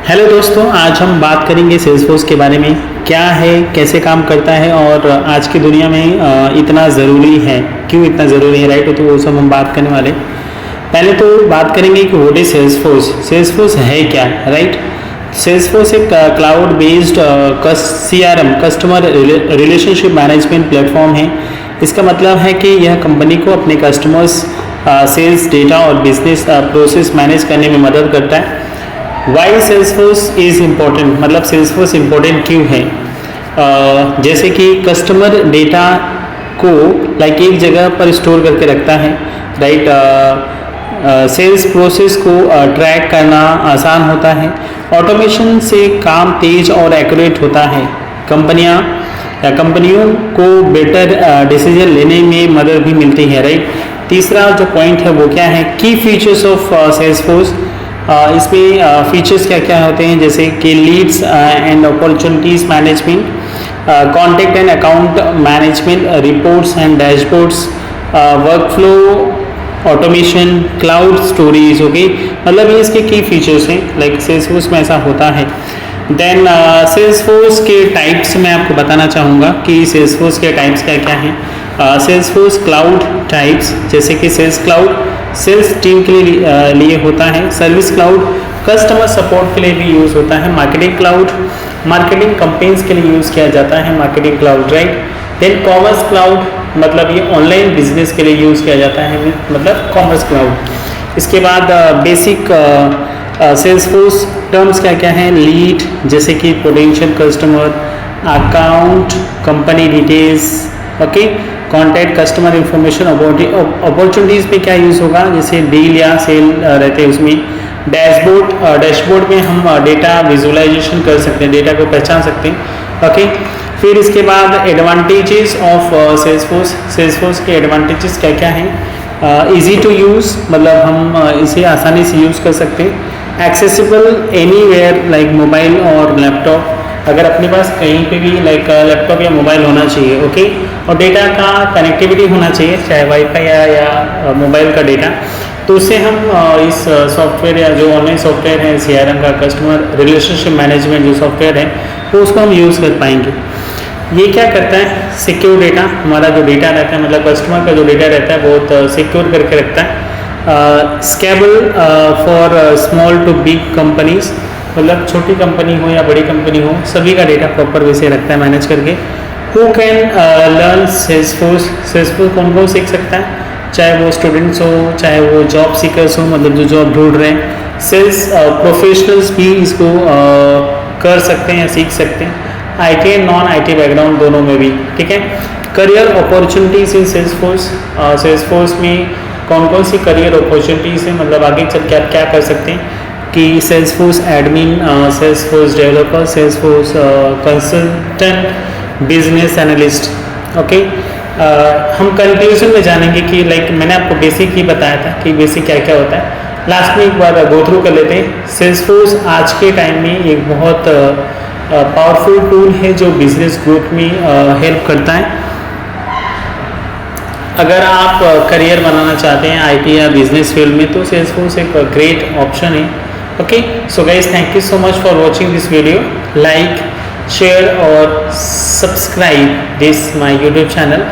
Hello दोस्तों, आज हम बात करेंगे सेल्सफोर्स के बारे में। क्या है, कैसे काम करता है और आज की दुनिया में इतना ज़रूरी है, क्यों इतना ज़रूरी है, राइट। तो वो सब हम बात करने वाले। पहले तो बात करेंगे कि व्हाट इज सेल्सफोर्स। सेल्सफोर्स है क्या, राइट। सेल्सफोर्स एक cloud based CRM, customer relationship management platform है। इसका मतलब है कि यह कंपनी को अपने कस्टमर्स सेल्स डेटा और बिजनेस प्रोसेस मैनेज करने में मदद करता है। वाई सेल्सफोर्स इज़ इम्पोर्टेंट, मतलब सेल्सफोर्स इम्पोर्टेंट क्यों है। जैसे कि कस्टमर डेटा को एक जगह पर स्टोर करके रखता है, राइट। सेल्स प्रोसेस को ट्रैक करना आसान होता है। ऑटोमेशन से काम तेज और एक्यूरेट होता है। कंपनियों को बेटर डिसीजन लेने में मदद भी मिलती है, राइट। तीसरा जो पॉइंट है वो क्या है, की फीचर्स ऑफ सेल्सफोर्स। इसमें फीचर्स क्या क्या होते हैं, जैसे कि Leeds and opportunities management, contact and account management, reports and dashboards, workflow automation, cloud storage. Okay, मतलब ये इसके की फीचर्स हैं, लाइक सेल्सफोर्स में ऐसा होता है। देन सेल्सफोर्स के टाइप्स मैं आपको बताना चाहूँगा कि सेल्सफोर्स के टाइप्स क्या क्या हैं। सेल्सफोर्स क्लाउड टाइप्स, जैसे कि सेल्स क्लाउड सेल्स टीम के लिए होता है। सर्विस क्लाउड कस्टमर सपोर्ट के लिए भी यूज़ होता है। मार्केटिंग क्लाउड मार्केटिंग कंपेन्स के लिए यूज़ किया जाता है, marketing cloud, right. Then commerce cloud, मतलब ये ऑनलाइन बिजनेस के लिए यूज़ किया जाता है, मतलब कॉमर्स क्लाउड। इसके बाद बेसिक सेल्सफोर्स टर्म्स क्या क्या हैं, लीड, जैसे कि potential customer, account, company details, okay, contact, customer information, opportunities पे क्या यूज़ होगा, जैसे डील या सेल रहते हैं उसमें। डैशबोर्ड में हम डेटा विजुअलाइजेशन कर सकते हैं, डेटा को पहचान सकते हैं, ओके। फिर इसके बाद एडवांटेजेस ऑफ सेल्सफोर्स के एडवांटेजेस क्या क्या हैं। इजी टू यूज़, मतलब हम इसे आसानी से यूज़ कर सकते हैं। एक्सेसिबल एनीवेयर, लाइक मोबाइल और लैपटॉप, अगर अपने पास कहीं पे भी लैपटॉप या मोबाइल होना चाहिए, ओके। और डेटा का कनेक्टिविटी होना चाहिए, चाहे वाईफाई या मोबाइल का डेटा, तो उससे हम इस सॉफ्टवेयर या जो ऑनलाइन सॉफ्टवेयर है CRM का, कस्टमर रिलेशनशिप मैनेजमेंट जो सॉफ्टवेयर है, तो उसको हम यूज़ कर पाएंगे। ये क्या करता है, सिक्योर डेटा, हमारा जो डेटा रहता है, मतलब कस्टमर का जो डेटा रहता है बहुत सिक्योर करके रखता है। Scalable for small to big companies, मतलब छोटी कंपनी हो या बड़ी कंपनी हो, सभी का डेटा प्रॉपर वे से रखता है मैनेज करके। Who can learn Salesforce, Salesforce कौन कौन सीख सकता है, चाहे वो स्टूडेंट्स हो, चाहे वो जॉब सीकर्स हो, मतलब जो जॉब ढूंढ रहे हैं। सेल्स प्रोफेशनल्स भी इसको कर सकते हैं या सीख सकते हैं, IT and non IT background दोनों में भी, ठीक है। करियर अपॉर्चुनिटीज़ इन सेल्सफोर्स, सेल्सफोर्स में कौन कौन सी करियर अपॉर्चुनिटीज़ हैं, मतलब आगे चल के आप क्या कर सकते हैं कि Salesforce admin, Salesforce developer, Salesforce consultant, business analyst, okay. हम कंक्लूजन में जानेंगे कि मैंने आपको बेसिक ही बताया था कि बेसिक क्या क्या होता है। लास्ट में एक बार गो थ्रू कर लेते हैं। सेल्सफोर्स आज के टाइम में एक बहुत पावरफुल टूल है जो बिजनेस ग्रोथ में हेल्प करता है। अगर आप करियर बनाना चाहते हैं IT या बिजनेस फील्ड में, तो सेल्सफोर्स एक ग्रेट ऑप्शन है, okay. So guys, thank you so much for watching this video. Like, share और subscribe this my YouTube channel.